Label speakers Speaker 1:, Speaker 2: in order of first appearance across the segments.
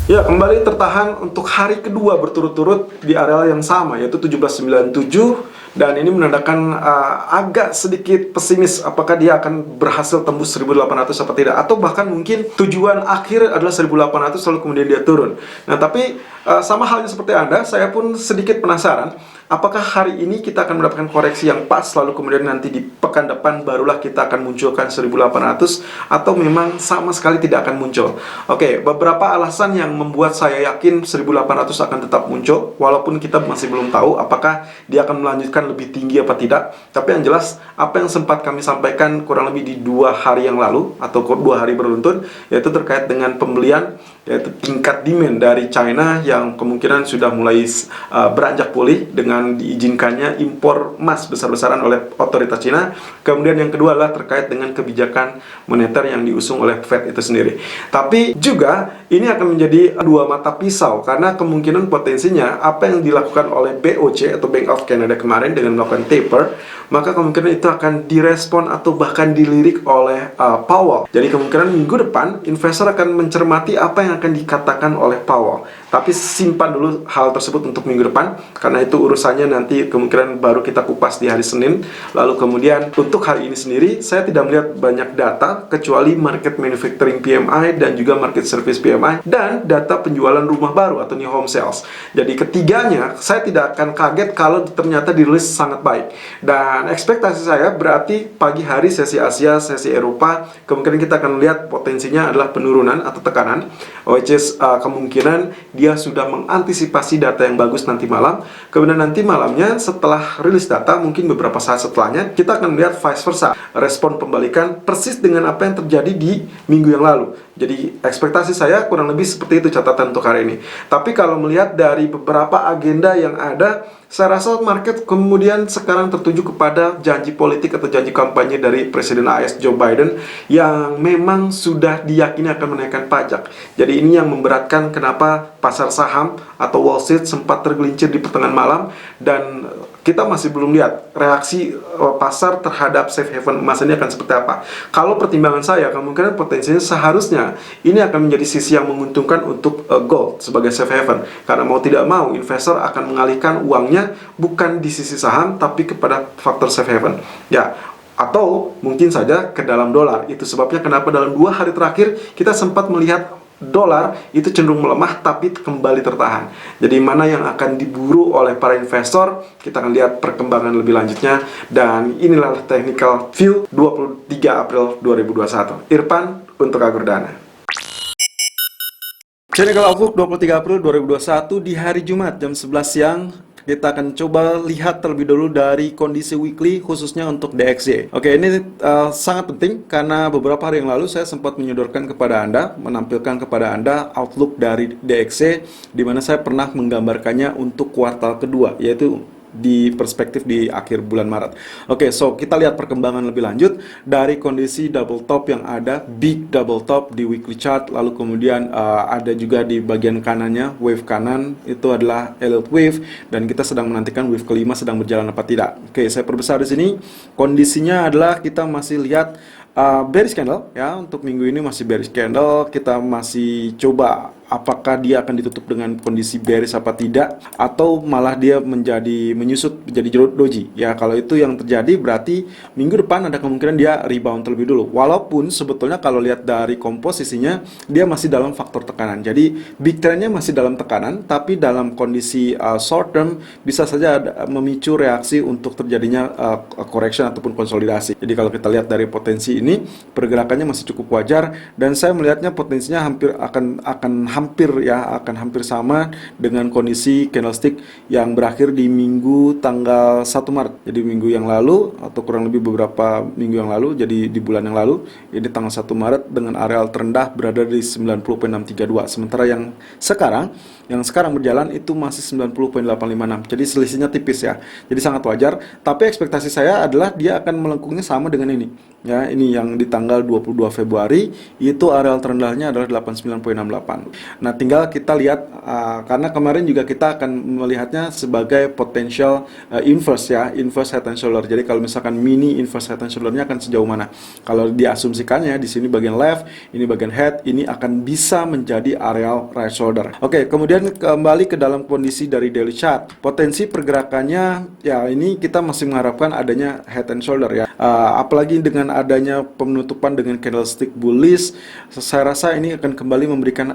Speaker 1: Ya, kembali tertahan untuk hari kedua berturut-turut di area yang sama, yaitu 1797, dan ini menandakan agak sedikit pesimis apakah dia akan berhasil tembus 1800 apa tidak, atau bahkan mungkin tujuan akhir adalah 1800 lalu kemudian dia turun. Nah, tapi sama halnya seperti Anda, saya pun sedikit penasaran apakah hari ini kita akan mendapatkan koreksi yang pas, lalu kemudian nanti di pekan depan barulah kita akan munculkan 1800, atau memang sama sekali tidak akan muncul. Oke, beberapa alasan yang membuat saya yakin 1800 akan tetap muncul, walaupun kita masih belum tahu apakah dia akan melanjutkan lebih tinggi apa tidak. Tapi yang jelas, apa yang sempat kami sampaikan kurang lebih di 2 hari yang lalu, atau 2 hari beruntun, yaitu terkait dengan pembelian, yaitu tingkat demand dari China yang kemungkinan sudah mulai beranjak pulih dengan diizinkannya impor emas besar-besaran oleh otoritas China. Kemudian yang kedua adalah terkait dengan kebijakan moneter yang diusung oleh Fed itu sendiri. Tapi juga ini akan menjadi dua mata pisau, karena kemungkinan potensinya apa yang dilakukan oleh BOC atau Bank of Canada kemarin dengan melakukan taper, maka kemungkinan itu akan direspon atau bahkan dilirik oleh Powell. Jadi kemungkinan minggu depan investor akan mencermati apa yang akan dikatakan oleh Powell. Tapi simpan dulu hal tersebut untuk minggu depan, karena itu urusannya nanti kemungkinan baru kita kupas di hari Senin. Lalu kemudian untuk hari ini sendiri, saya tidak melihat banyak data kecuali market manufacturing PMI dan juga market service PMI dan data penjualan rumah baru atau new home sales. Jadi ketiganya saya tidak akan kaget kalau ternyata dirilis sangat baik. Dan ekspektasi saya berarti pagi hari sesi Asia, sesi Eropa, kemungkinan kita akan lihat potensinya adalah penurunan atau tekanan, which is kemungkinan dia sudah mengantisipasi data yang bagus nanti malam. Kemudian nanti malamnya setelah rilis data, mungkin beberapa saat setelahnya, kita akan melihat vice versa, respon pembalikan persis dengan apa yang terjadi di minggu yang lalu. Jadi ekspektasi saya kurang lebih seperti itu catatan untuk hari ini. Tapi kalau melihat dari beberapa agenda yang ada, saya rasa market kemudian sekarang tertuju kepada janji politik atau janji kampanye dari Presiden AS Joe Biden yang memang sudah diyakini akan menaikkan pajak. Jadi ini yang memberatkan kenapa pasar saham atau Wall Street sempat tergelincir di pertengahan malam, dan kita masih belum lihat reaksi pasar terhadap safe haven emas ini akan seperti apa. Kalau pertimbangan saya, kemungkinan potensinya seharusnya ini akan menjadi sisi yang menguntungkan untuk gold sebagai safe haven. Karena mau tidak mau, investor akan mengalihkan uangnya bukan di sisi saham, tapi kepada faktor safe haven. Ya, atau mungkin saja ke dalam dolar. Itu sebabnya kenapa dalam 2 hari terakhir kita sempat melihat dolar itu cenderung melemah tapi kembali tertahan. Jadi mana yang akan diburu oleh para investor, kita akan lihat perkembangan lebih lanjutnya. Dan inilah technical view 23 April 2021. Irfan untuk Agordana. Technical Outlook 23 April 2021 di hari Jumat jam 11 siang. Kita akan coba lihat terlebih dulu dari kondisi weekly khususnya untuk DXY. Oke, ini sangat penting karena beberapa hari yang lalu saya sempat menyodorkan kepada Anda, menampilkan kepada Anda outlook dari DXY, di mana saya pernah menggambarkannya untuk kuartal kedua, yaitu di perspektif di akhir bulan Maret. Oke, so kita lihat perkembangan lebih lanjut dari kondisi double top yang ada, big double top di weekly chart, lalu kemudian ada juga di bagian kanannya wave kanan itu adalah elliott wave, dan kita sedang menantikan wave kelima sedang berjalan apa tidak. Oke, saya perbesar di sini. Kondisinya adalah kita masih lihat bearish candle ya, untuk minggu ini masih bearish candle. Kita masih coba apakah dia akan ditutup dengan kondisi bearish apa tidak, atau malah dia menyusut menjadi doji. Ya, kalau itu yang terjadi berarti minggu depan ada kemungkinan dia rebound terlebih dulu. Walaupun sebetulnya kalau lihat dari komposisinya dia masih dalam faktor tekanan. Jadi big trendnya masih dalam tekanan, tapi dalam kondisi short term bisa saja memicu reaksi untuk terjadinya correction ataupun konsolidasi. Jadi kalau kita lihat dari potensi ini, pergerakannya masih cukup wajar, dan saya melihatnya potensinya akan hampir sama dengan kondisi candlestick yang berakhir di minggu tanggal 1 Maret. Jadi minggu yang lalu atau kurang lebih beberapa minggu yang lalu, jadi di bulan yang lalu, ini tanggal 1 Maret dengan areal terendah berada di 90.632. Sementara yang sekarang berjalan itu masih 90.856. Jadi selisihnya tipis ya. Jadi sangat wajar, tapi ekspektasi saya adalah dia akan melengkungnya sama dengan ini. Ya, ini yang di tanggal 22 Februari itu areal terendahnya adalah 89.68. Nah, tinggal kita lihat karena kemarin juga kita akan melihatnya sebagai potential inverse ya, inverse head and shoulder. Jadi kalau misalkan mini inverse head and shoulder-nya akan sejauh mana? Kalau diasumsikannya di sini bagian left, ini bagian head, ini akan bisa menjadi areal right shoulder. Oke, kemudian kembali ke dalam kondisi dari daily chart. Potensi pergerakannya ya ini kita masih mengharapkan adanya head and shoulder ya. Apalagi dengan adanya penutupan dengan candlestick bullish, saya rasa ini akan kembali memberikan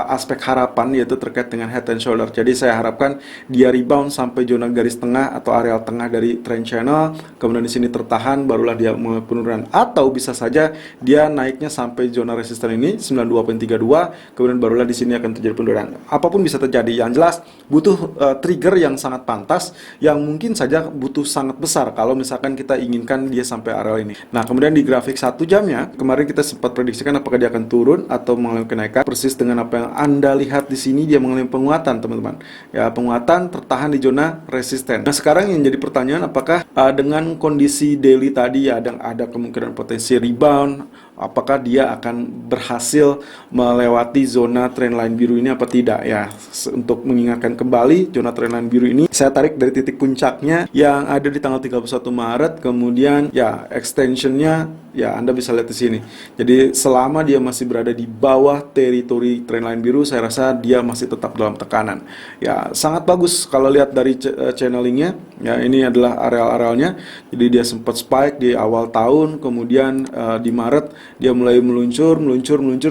Speaker 1: aspek harapan yaitu terkait dengan head and shoulder. Jadi saya harapkan dia rebound sampai zona garis tengah atau areal tengah dari trend channel, kemudian di sini tertahan barulah dia mulai penurunan, atau bisa saja dia naiknya sampai zona resisten ini 92.32, kemudian barulah di sini akan terjadi penurunan. Apapun bisa terjadi, yang jelas butuh trigger yang sangat pantas yang mungkin saja butuh sangat besar kalau misalkan kita inginkan dia sampai areal ini. Nah, kemudian di grafik 1 jamnya kemarin kita sempat prediksikan apakah dia akan turun atau mengalami kenaikan. Persis dengan apa yang Anda lihat di sini, dia mengalami penguatan, teman-teman. Ya, penguatan tertahan di zona resisten. Nah, sekarang yang jadi pertanyaan apakah dengan kondisi daily tadi ya ada kemungkinan potensi rebound, apakah dia akan berhasil melewati zona trendline biru ini apa tidak ya. Untuk mengingatkan kembali, zona trendline biru ini saya tarik dari titik puncaknya yang ada di tanggal 31 Maret, kemudian ya extensionnya ya Anda bisa lihat di sini. Jadi selama dia masih berada di bawah teritori trendline biru, saya rasa dia masih tetap dalam tekanan. Ya, sangat bagus kalau lihat dari channelingnya. Ya, ini adalah areal-arealnya. Jadi dia sempat spike di awal tahun, kemudian di Maret dia mulai meluncur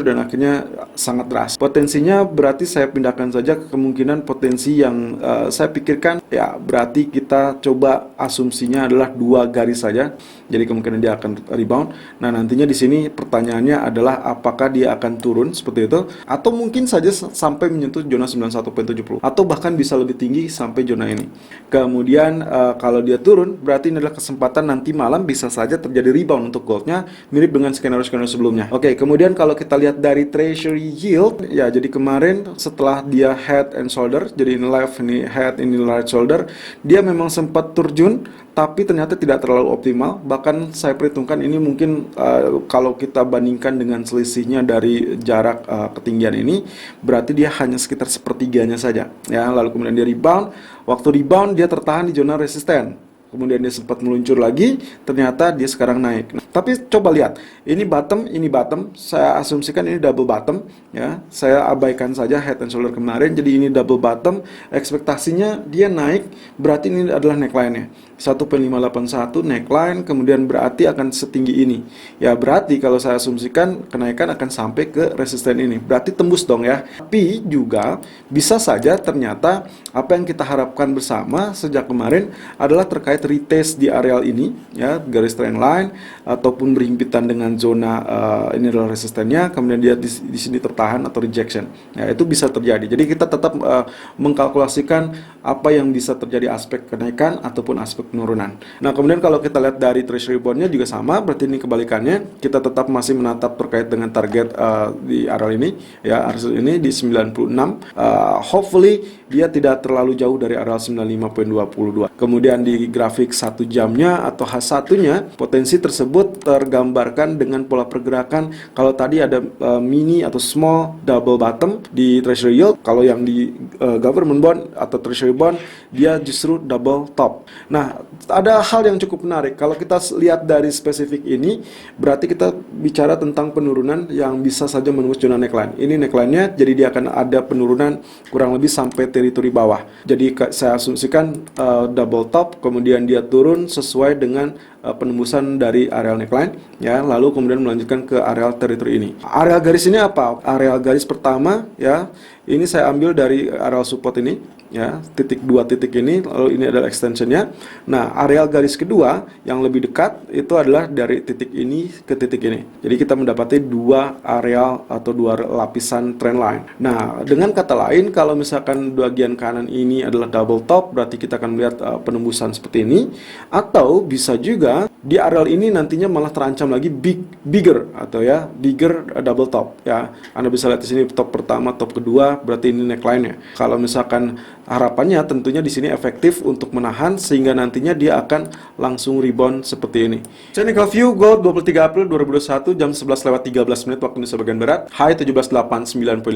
Speaker 1: dan akhirnya sangat drastis. Potensinya berarti saya pindahkan saja ke kemungkinan potensi yang saya pikirkan ya berarti kita coba asumsinya adalah 2 garis saja. Jadi kemungkinan dia akan rebound. Nah, nantinya di sini pertanyaannya adalah apakah dia akan turun seperti itu atau mungkin saja sampai menyentuh zona 91.70 atau bahkan bisa lebih tinggi sampai zona ini. Kemudian kalau dia turun berarti ini adalah kesempatan nanti malam bisa saja terjadi rebound untuk goldnya, mirip dengan skenario-skenario sebelumnya. Oke, kemudian kalau kita lihat dari treasury yield ya, jadi kemarin setelah dia head and shoulder, jadi ini left, ini head, ini right shoulder, dia memang sempat terjun tapi ternyata tidak terlalu optimal. Bahkan saya perhitungkan ini mungkin kalau kita bandingkan dengan selisihnya dari jarak ketinggian ini, berarti dia hanya sekitar sepertiganya saja ya. Lalu kemudian dia rebound, waktu rebound dia tertahan di zona resisten, kemudian dia sempat meluncur lagi, ternyata dia sekarang naik. Nah, tapi coba lihat, ini bottom, saya asumsikan ini double bottom ya. Saya abaikan saja head and shoulder kemarin, jadi ini double bottom, ekspektasinya dia naik, berarti ini adalah neckline-nya 1.581 neckline, kemudian berarti akan setinggi ini. Ya, berarti kalau saya asumsikan kenaikan akan sampai ke resisten ini. Berarti tembus dong ya. Tapi juga bisa saja ternyata apa yang kita harapkan bersama sejak kemarin adalah terkait retest di areal ini ya, garis trend line ataupun berhimpitan dengan zona ini adalah resistennya, kemudian dia di sini tertahan atau rejection. Ya, itu bisa terjadi. Jadi kita tetap mengkalkulasikan apa yang bisa terjadi aspek kenaikan ataupun aspek penurunan. Nah, kemudian kalau kita lihat dari treasury bondnya juga sama, berarti ini kebalikannya. Kita tetap masih menatap terkait dengan target di areal ini ya, areal ini di 96. Hopefully dia tidak terlalu jauh dari areal 95.22. Kemudian di grafik 1 jamnya atau H1-nya, potensi tersebut tergambarkan dengan pola pergerakan. Kalau tadi ada mini atau small double bottom di treasury yield, kalau yang di government bond atau treasury bond dia justru double top. Nah, ada hal yang cukup menarik. Kalau kita lihat dari spesifik ini, berarti kita bicara tentang penurunan yang bisa saja menembus zona neckline. Ini neckline-nya, jadi dia akan ada penurunan kurang lebih sampai teritori bawah. Jadi saya asumsikan double top, kemudian dia turun sesuai dengan penembusan dari areal neckline ya, lalu kemudian melanjutkan ke areal teritori ini. Areal garis ini apa? Areal garis pertama ya, ini saya ambil dari areal support ini ya, dua titik ini, lalu ini adalah extensionnya. Nah, areal garis kedua yang lebih dekat itu adalah dari titik ini ke titik ini. Jadi kita mendapati 2 areal atau 2 lapisan trend line. Nah, dengan kata lain, kalau misalkan bagian kanan ini adalah double top, berarti kita akan melihat penembusan seperti ini, atau bisa juga di areal ini nantinya malah terancam lagi bigger atau ya bigger double top ya. Anda bisa lihat di sini top pertama, top kedua, berarti ini neckline-nya. Kalau misalkan harapannya tentunya di sini efektif untuk menahan sehingga nantinya dia akan langsung rebound seperti ini. Technical view gold 23 April 2021 jam 11:13 waktu Indonesia bagian barat. High 17.89.50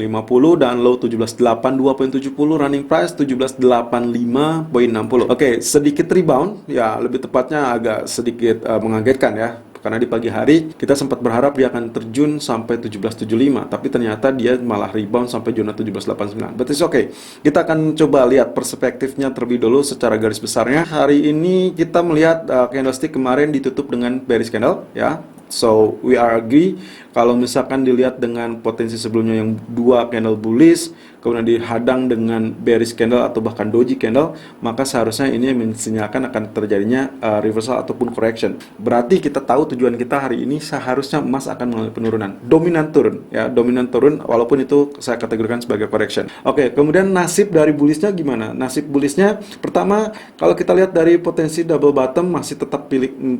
Speaker 1: dan low 17.82.70, running price 17.85.60. Oke, sedikit rebound ya, lebih tepatnya agak sedikit mengagetkan ya. Karena di pagi hari kita sempat berharap dia akan terjun sampai 17.75, tapi ternyata dia malah rebound sampai zona 17.89. But it's okay. Kita akan coba lihat perspektifnya terlebih dulu secara garis besarnya. Hari ini kita melihat candlestick kemarin ditutup dengan bearish candle ya. So we are agree kalau misalkan dilihat dengan potensi sebelumnya yang dua candle bullish, kemudian dihadang dengan bearish candle atau bahkan doji candle, maka seharusnya ini mensinyalkan akan terjadinya reversal ataupun correction. Berarti kita tahu tujuan kita hari ini seharusnya emas akan mengalami penurunan, dominan turun ya, dominan turun walaupun itu saya kategorikan sebagai correction. Oke, kemudian nasib dari bullishnya gimana? Nasib bullishnya pertama, kalau kita lihat dari potensi double bottom masih tetap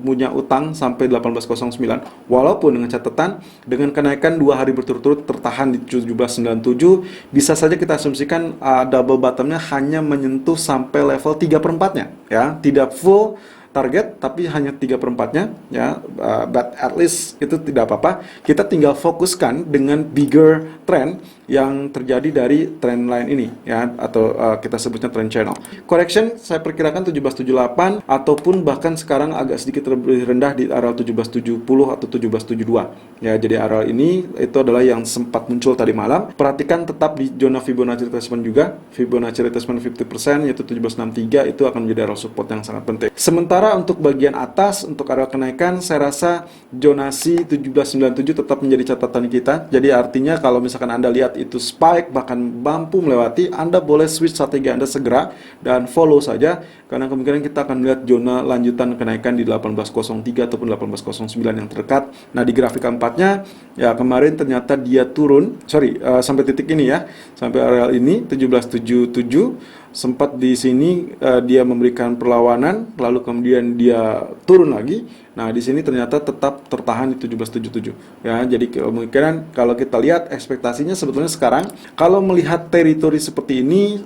Speaker 1: punya utang sampai 18.09, walaupun dengan catatan dengan kenaikan 2 hari berturut-turut tertahan di 17.97, bisa saja kita asumsikan double bottomnya hanya menyentuh sampai level 3/4-nya ya, tidak full target tapi hanya 3/4-nya ya, but at least itu tidak apa-apa. Kita tinggal fokuskan dengan bigger trend yang terjadi dari trend line ini ya, atau kita sebutnya trend channel. Correction saya perkirakan 17.78 ataupun bahkan sekarang agak sedikit lebih rendah di area 17.70 atau 17.72 ya. Jadi area ini itu adalah yang sempat muncul tadi malam. Perhatikan tetap di zona Fibonacci retracement juga, Fibonacci retracement 50% yaitu 17.63, itu akan menjadi area support yang sangat penting. Sementara untuk bagian atas, untuk area kenaikan, saya rasa zonasi 17.97 tetap menjadi catatan kita. Jadi artinya kalau misalkan Anda lihat itu spike, bahkan mampu melewati, Anda boleh switch strategi Anda segera dan follow saja. Karena kemungkinan kita akan melihat zona lanjutan kenaikan di 18.03 ataupun 18.09 yang terdekat. Nah di grafik keempatnya, ya kemarin ternyata dia turun, sampai titik ini ya, sampai area ini 17.77. Sempat di sini dia memberikan perlawanan, lalu kemudian dia turun lagi. Nah, di sini ternyata tetap tertahan di 17.77 ya. Jadi kemungkinan kalau kita lihat ekspektasinya sebetulnya sekarang kalau melihat teritori seperti ini,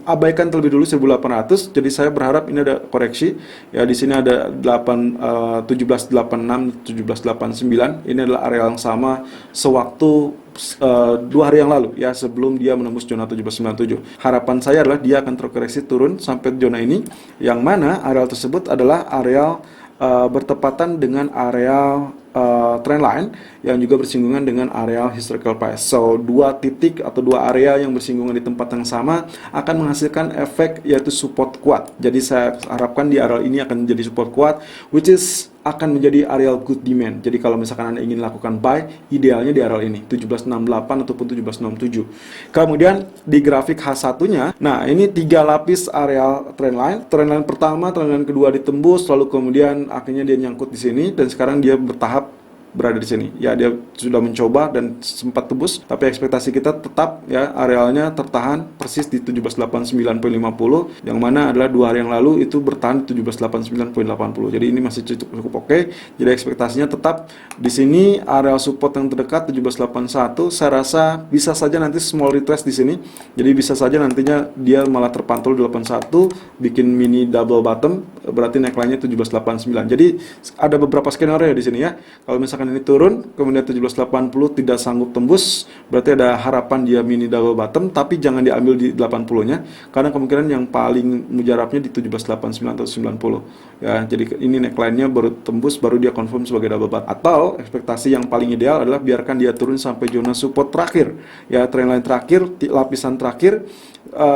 Speaker 1: abaikan terlebih dulu 1800. Jadi saya berharap ini ada koreksi ya. Di sini ada 1786, 1789. Ini adalah area yang sama sewaktu 2 hari yang lalu ya, sebelum dia menembus zona 1797. Harapan saya adalah dia akan terkoreksi turun sampai zona ini, yang mana areal tersebut adalah areal bertepatan dengan areal trend line yang juga bersinggungan dengan areal historical price. So, 2 titik atau 2 area yang bersinggungan di tempat yang sama akan menghasilkan efek yaitu support kuat. Jadi saya harapkan di areal ini akan menjadi support kuat, which is akan menjadi areal good demand. Jadi kalau misalkan Anda ingin lakukan buy, idealnya di areal ini 1768 ataupun 1767. Kemudian di grafik H1-nya, nah ini 3 lapis areal trend line. Trend line pertama, trend line kedua ditembus, lalu kemudian akhirnya dia nyangkut di sini dan sekarang dia bertahap berada di sini. Ya, dia sudah mencoba dan sempat tebus, tapi ekspektasi kita tetap ya arealnya tertahan persis di 1789.50, yang mana adalah 2 hari yang lalu itu bertahan di 1789.80. Jadi ini masih cukup oke. Jadi ekspektasinya tetap di sini areal support yang terdekat 1781. Saya rasa bisa saja nanti small retest di sini. Jadi bisa saja nantinya dia malah terpantul di 81, bikin mini double bottom, berarti neckline-nya 1789. Jadi ada beberapa skenario di sini ya. Kalau misalkan ini turun, kemudian 1780 tidak sanggup tembus, berarti ada harapan dia mini double bottom, tapi jangan diambil di 80-nya, karena kemungkinan yang paling mujarabnya di 1789 atau 90. Ya, jadi ini neckline-nya baru tembus, baru dia confirm sebagai double bottom. Atau ekspektasi yang paling ideal adalah biarkan dia turun sampai zona support terakhir, ya trendline terakhir, lapisan terakhir,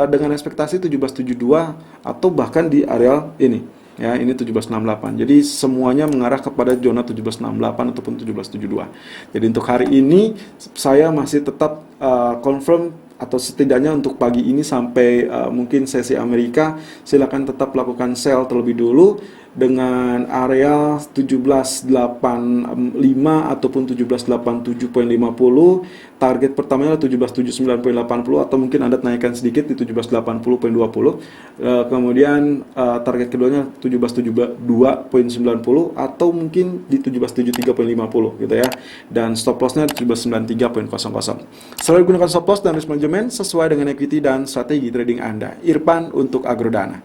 Speaker 1: dengan ekspektasi 1772 atau bahkan di area ini. Ya, ini 1768. Jadi semuanya mengarah kepada zona 1768 ataupun 1772. Jadi untuk hari ini saya masih tetap confirm, atau setidaknya untuk pagi ini sampai mungkin sesi Amerika, silakan tetap lakukan sell terlebih dulu. dengan area 1785 ataupun 1787.50. Target pertamanya adalah 1779.80 atau mungkin Anda naikkan sedikit di 1780.20. Kemudian target keduanya 1772.90 atau mungkin di 1773.50 gitu ya. Dan stop lossnya 1793.00. Selalu gunakan stop loss dan risk management sesuai dengan equity dan strategi trading Anda. Irfan untuk Agrodana.